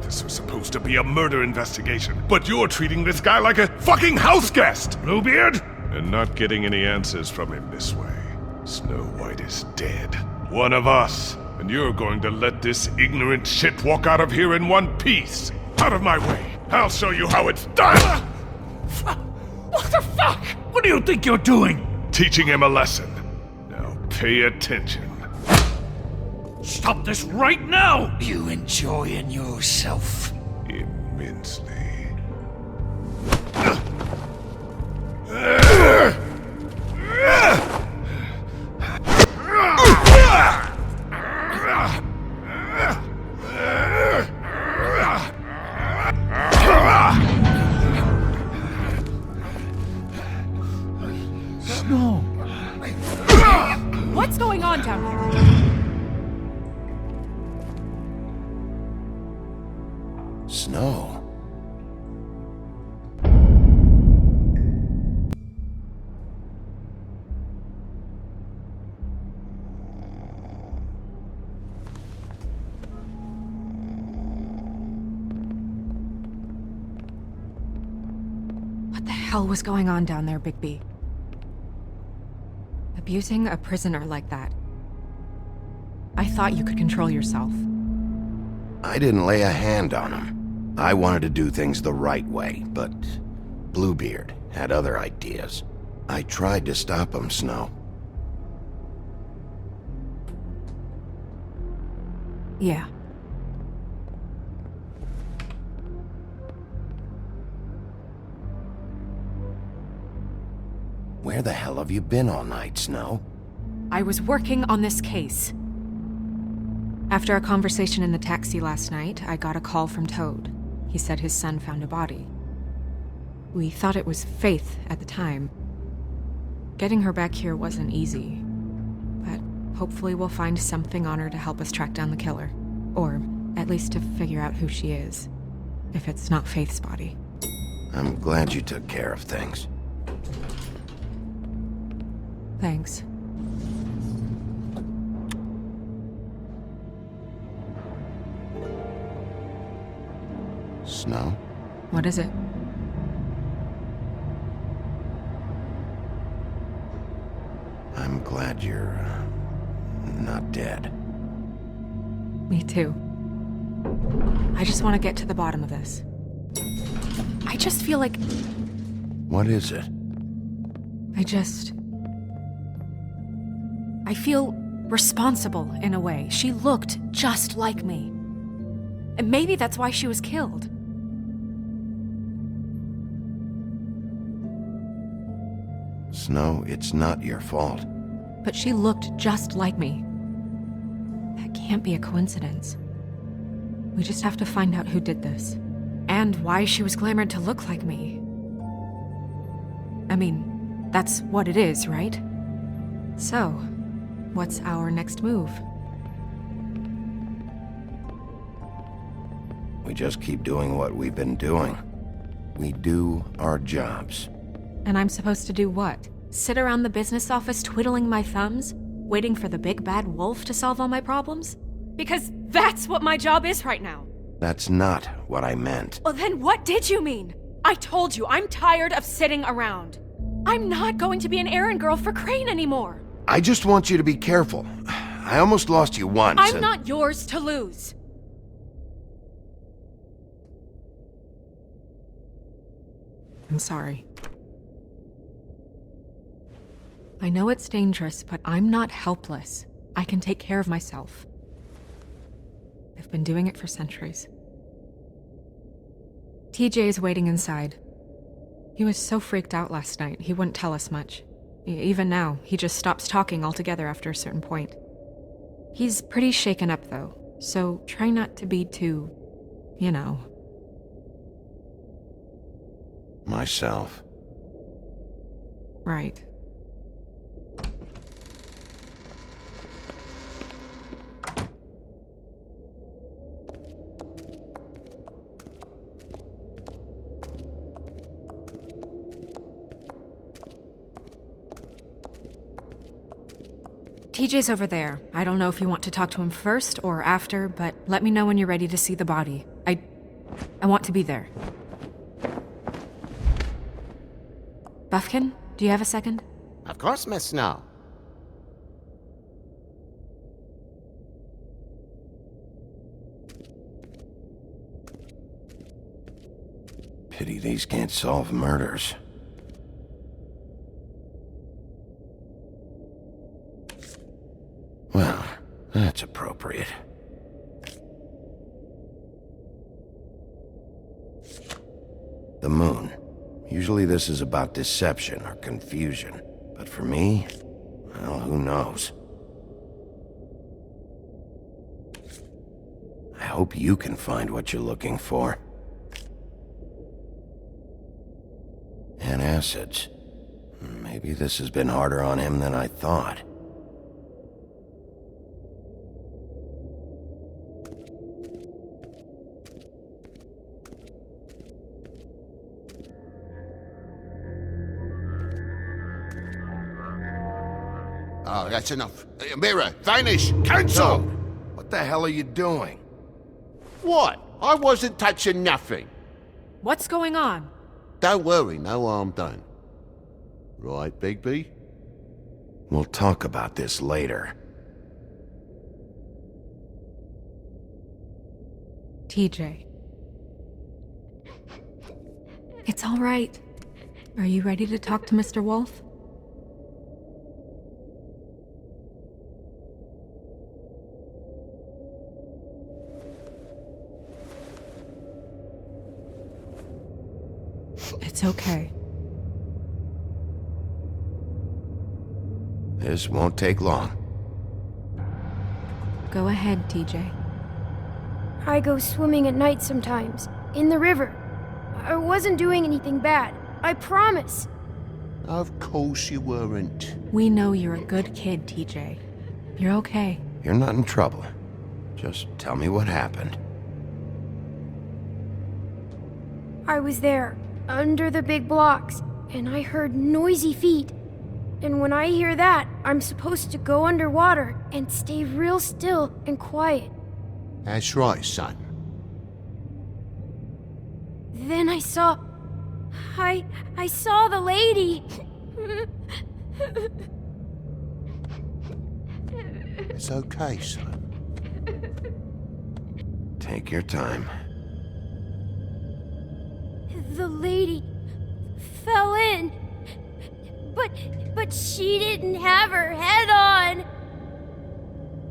This was supposed to be a murder investigation, but you're treating this guy like a fucking house guest, Bluebeard! And not getting any answers from him this way. Snow White is dead. One of us. And you're going to let this ignorant shit walk out of here in one piece. Out of my way. I'll show you how it's done! What the fuck? What do you think you're doing? Teaching him a lesson. Now pay attention. Stop this right now! You enjoying yourself? Immensely. Snow. What's going on down here? Snow. What the hell was going on down there, Bigby? Abusing a prisoner like that. I thought you could control yourself. I didn't lay a hand on him. I wanted to do things the right way, but Bluebeard had other ideas. I tried to stop him, Snow. Yeah. Where the hell have you been all night, Snow? I was working on this case. After a conversation in the taxi last night, I got a call from Toad. He said his son found a body. We thought it was Faith at the time. Getting her back here wasn't easy, but hopefully we'll find something on her to help us track down the killer. Or at least to figure out who she is, if it's not Faith's body. I'm glad you took care of things. Thanks. Snow? What is it? I'm glad you're, not dead. Me too. I just want to get to the bottom of this. I just feel like... What is it? I feel responsible in a way. She looked just like me. And maybe that's why she was killed. Snow, it's not your fault. But she looked just like me. That can't be a coincidence. We just have to find out who did this. And why she was glamored to look like me. I mean, that's what it is, right? So, what's our next move? We just keep doing what we've been doing. We do our jobs. And I'm supposed to do what? Sit around the business office twiddling my thumbs? Waiting for the big bad wolf to solve all my problems? Because that's what my job is right now. That's not what I meant. Well, then what did you mean? I told you, I'm tired of sitting around. I'm not going to be an errand girl for Crane anymore. I just want you to be careful. I almost lost you once. I'm not yours to lose. I'm sorry. I know it's dangerous, but I'm not helpless. I can take care of myself. I've been doing it for centuries. TJ is waiting inside. He was so freaked out last night, he wouldn't tell us much. Even now, he just stops talking altogether after a certain point. He's pretty shaken up, though, so try not to be too, you know. Myself. Right. TJ's over there. I don't know if you want to talk to him first or after, but let me know when you're ready to see the body. I I want to be there. Buffkin, do you have a second? Of course, Miss Snow. Pity these can't solve murders. Well, that's appropriate. The moon. Usually this is about deception or confusion. But for me, well, who knows? I hope you can find what you're looking for. Antacids. Maybe this has been harder on him than I thought. Oh, that's enough. Mirror, vanish, cancel! What the hell are you doing? What? I wasn't touching nothing. What's going on? Don't worry, no harm done. Right, Bigby? We'll talk about this later. TJ. It's all right. Are you ready to talk to Mr. Wolf? It's okay. This won't take long. Go ahead, TJ. I go swimming at night sometimes, in the river. I wasn't doing anything bad, I promise. Of course you weren't. We know you're a good kid, TJ. You're okay. You're not in trouble. Just tell me what happened. I was there, under the big blocks, and I heard noisy feet. And when I hear that, I'm supposed to go underwater and stay real still and quiet. That's right, son. Then I saw the lady. It's okay, son. Take your time. The lady fell in. But she didn't have her head on.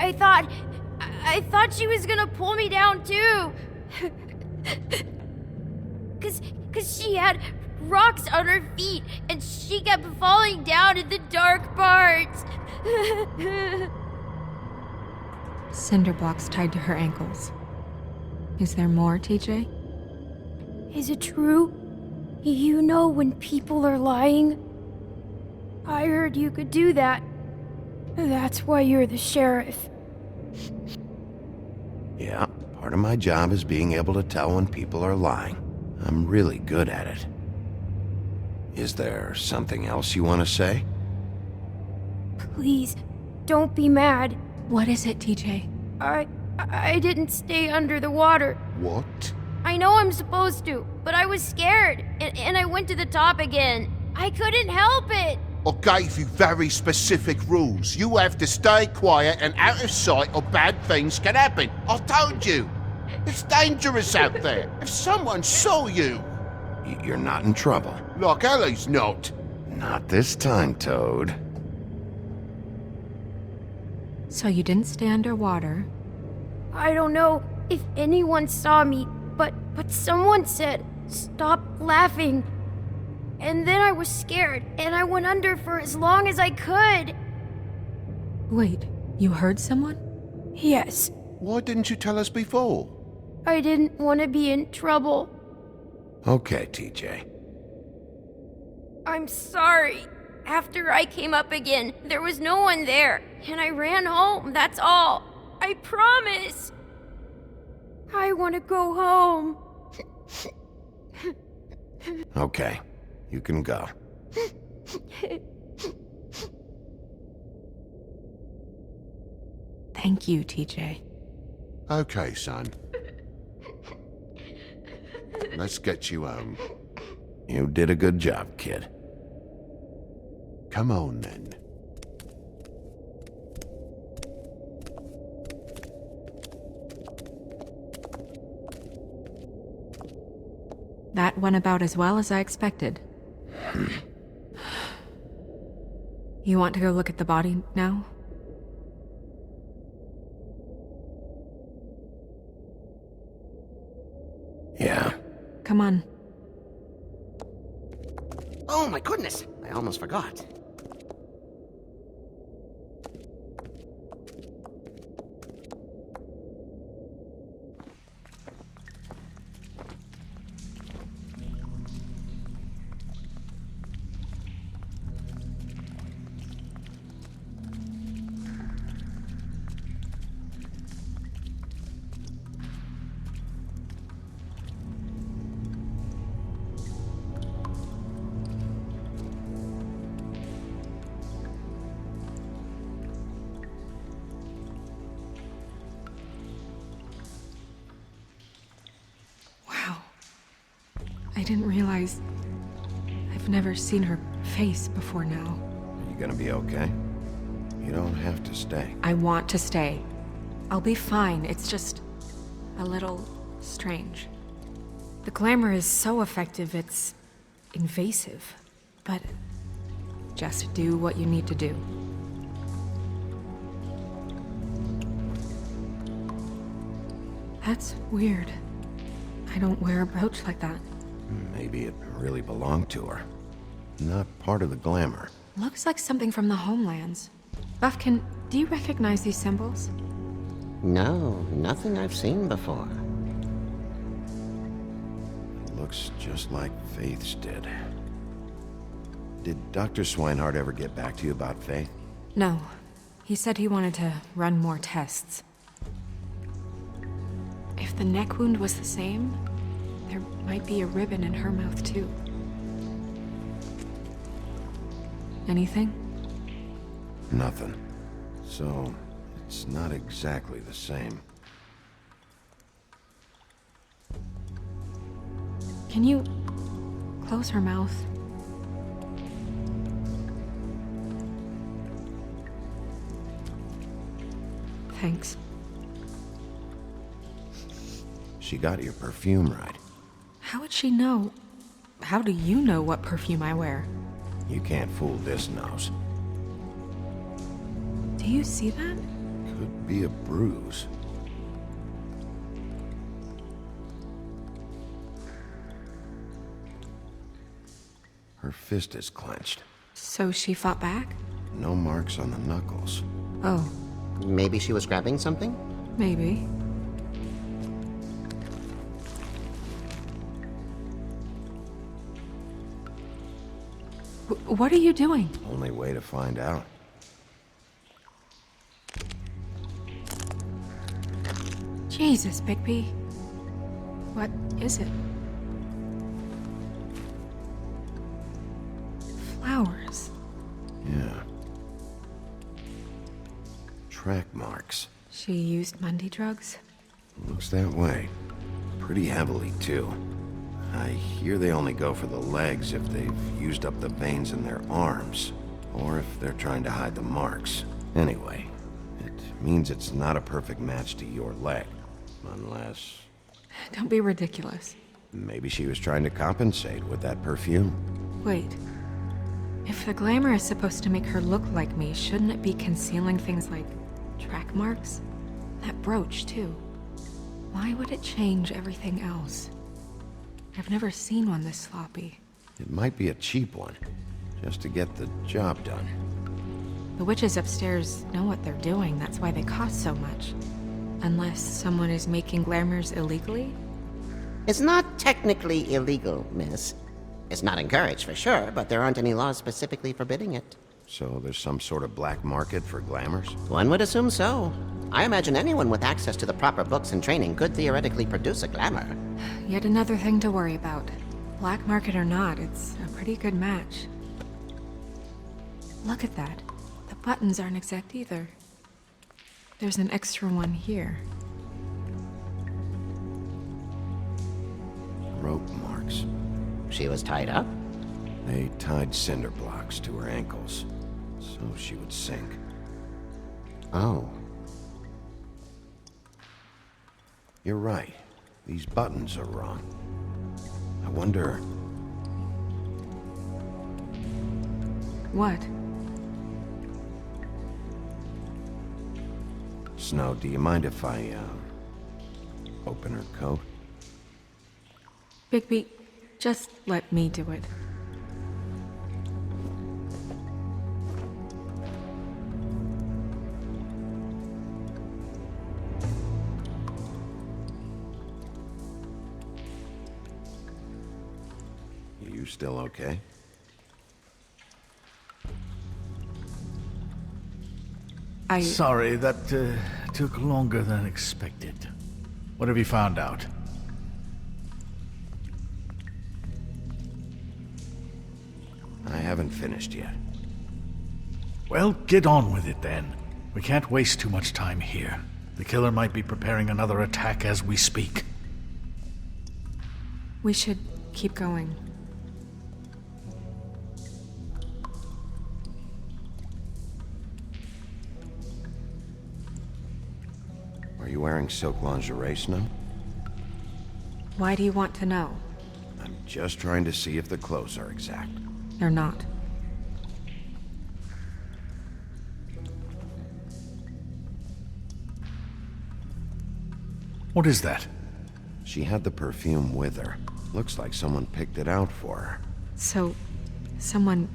I thought she was gonna pull me down too. Cause she had rocks on her feet and she kept falling down in the dark parts. Cinder blocks tied to her ankles. Is there more, TJ? Is it true? You know when people are lying? I heard you could do that. That's why you're the sheriff. Yeah, part of my job is being able to tell when people are lying. I'm really good at it. Is there something else you want to say? Please, don't be mad. What is it, TJ? I didn't stay under the water. What? I know I'm supposed to, but I was scared, and I went to the top again. I couldn't help it. I gave you very specific rules. You have to stay quiet and out of sight or bad things can happen. I told you. It's dangerous out there. If someone saw you... You're not in trouble. Like Ellie's not. Not this time, Toad. So you didn't stay underwater. I don't know if anyone saw me, but someone said, "Stop laughing." And then I was scared, and I went under for as long as I could. Wait, you heard someone? Yes, Why didn't you tell us before? I didn't want to be in trouble. Okay, TJ. I'm sorry. After I came up again, there was no one there, and I ran home, that's all. I promise. I want to go home. Okay, you can go. Thank you, TJ. Okay, son. Let's get you home. You did a good job, kid. Come on, then. That went about as well as I expected. You want to go look at the body now? Yeah. Come on. Oh my goodness, I almost forgot. Wow. I didn't realize... I've never seen her face before now. Are you gonna be okay? You don't have to stay. I want to stay. I'll be fine. It's just... a little... strange. The glamour is so effective, it's... invasive. But... just do what you need to do. That's weird. I don't wear a brooch like that. Maybe it really belonged to her. Not part of the glamour. Looks like something from the homelands. Buffkin, do you recognize these symbols? No, nothing I've seen before. Looks just like Faith's did. Did Dr. Swinehart ever get back to you about Faith? No. He said he wanted to run more tests. If the neck wound was the same, there might be a ribbon in her mouth too. Anything? Nothing. So, it's not exactly the same. Can you close her mouth? Thanks. She got your perfume right. How would she know? How do you know what perfume I wear? You can't fool this nose. Do you see that? Could be a bruise. Her fist is clenched. So she fought back? No marks on the knuckles. Oh, Maybe she was grabbing something? maybe. What are you doing? Only way to find out. Jesus, Bigby. What is it? Flowers. Yeah. Track marks. She used Mundy drugs? Looks that way. Pretty heavily, too. I hear they only go for the legs if they've used up the veins in their arms, or if they're trying to hide the marks. Anyway, it means it's not a perfect match to your leg. Unless... Don't be ridiculous. maybe she was trying to compensate with that perfume. Wait. If the glamour is supposed to make her look like me, shouldn't it be concealing things like track marks? That brooch, too. Why would it change everything else? I've never seen one this sloppy. It might be a cheap one, just to get the job done. The witches upstairs know what they're doing, that's why they cost so much. Unless someone is making glamours illegally? It's not technically illegal, miss. It's not encouraged for sure, but there aren't any laws specifically forbidding it. So there's some sort of black market for glamours? One would assume so. I imagine anyone with access to the proper books and training could theoretically produce a glamour. Yet another thing to worry about. Black market or not, it's a pretty good match. Look at that. The buttons aren't exact either. There's an extra one here. Rope legs. She was tied up? They tied cinder blocks to her ankles, so she would sink. Oh. You're right. These buttons are wrong. I wonder... What? Snow, do you mind if I, open her coat? Bigby, just let me do it. You still okay? Sorry, that took longer than expected. What have you found out? I haven't finished yet. Well, get on with it then. We can't waste too much time here. The killer might be preparing another attack as we speak. We should keep going. Are you wearing silk lingerie, Snow? Why do you want to know? I'm just trying to see if the clothes are exact. They're not. What is that? She had the perfume with her. Looks like someone picked it out for her. So, someone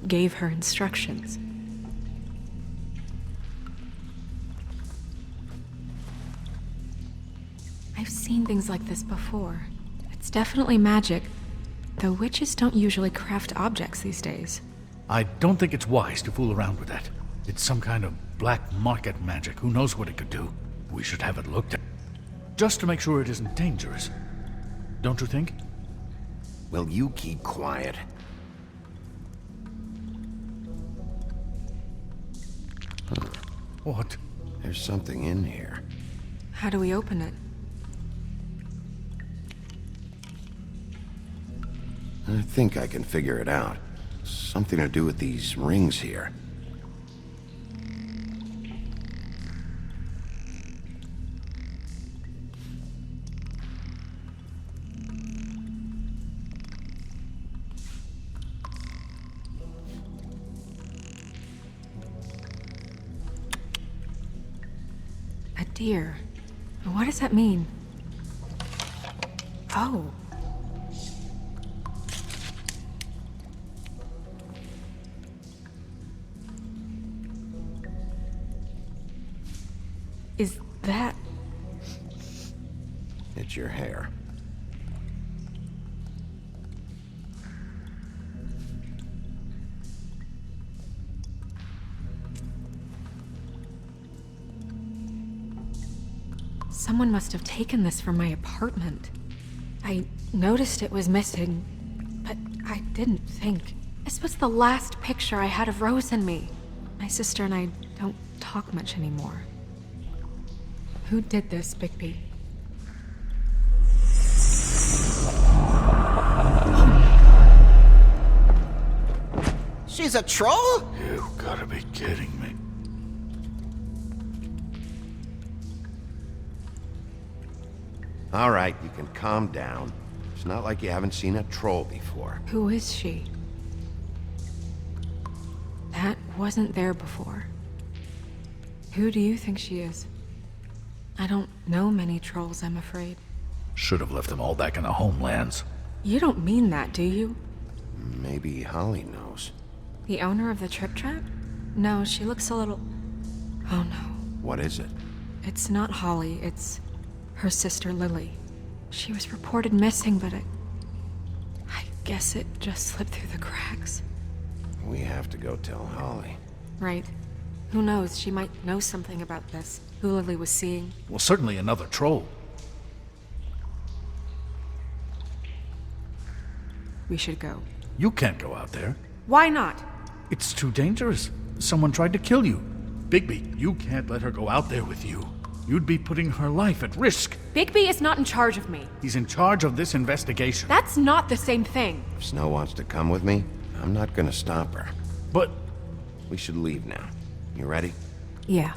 gave her instructions. I've seen things like this before. It's definitely magic, though witches don't usually craft objects these days. I don't think it's wise to fool around with that. It's some kind of black market magic. Who knows what it could do? We should have it looked at. Just to make sure it isn't dangerous. Don't you think? Will you keep quiet? What? There's something in here. How do we open it? I think I can figure it out. Something to do with these rings here. A deer. What does that mean? Oh. Is that... It's your hair. Someone must have taken this from my apartment. I noticed it was missing, but I didn't think. This was the last picture I had of Rose and me. My sister and I don't talk much anymore. Who did this, Bigby? She's a troll? You gotta be kidding me. All right, you can calm down. It's not like you haven't seen a troll before. Who is she? That wasn't there before. Who do you think she is? I don't know many trolls, I'm afraid. Should have left them all back in the homelands. You don't mean that, do you? Maybe Holly knows. The owner of the Trip Trap? No, she looks a little... Oh no. What is it? It's not Holly, it's her sister Lily. She was reported missing, but I guess it just slipped through the cracks. We have to go tell Holly. Right. Who knows, she might know something about this. Who Lily was seeing. Well, certainly another troll. We should go. You can't go out there. Why not? It's too dangerous. Someone tried to kill you. Bigby, you can't let her go out there with you. You'd be putting her life at risk. Bigby is not in charge of me. He's in charge of this investigation. That's not the same thing. If Snow wants to come with me, I'm not gonna stop her. But We should leave now. You ready? Yeah.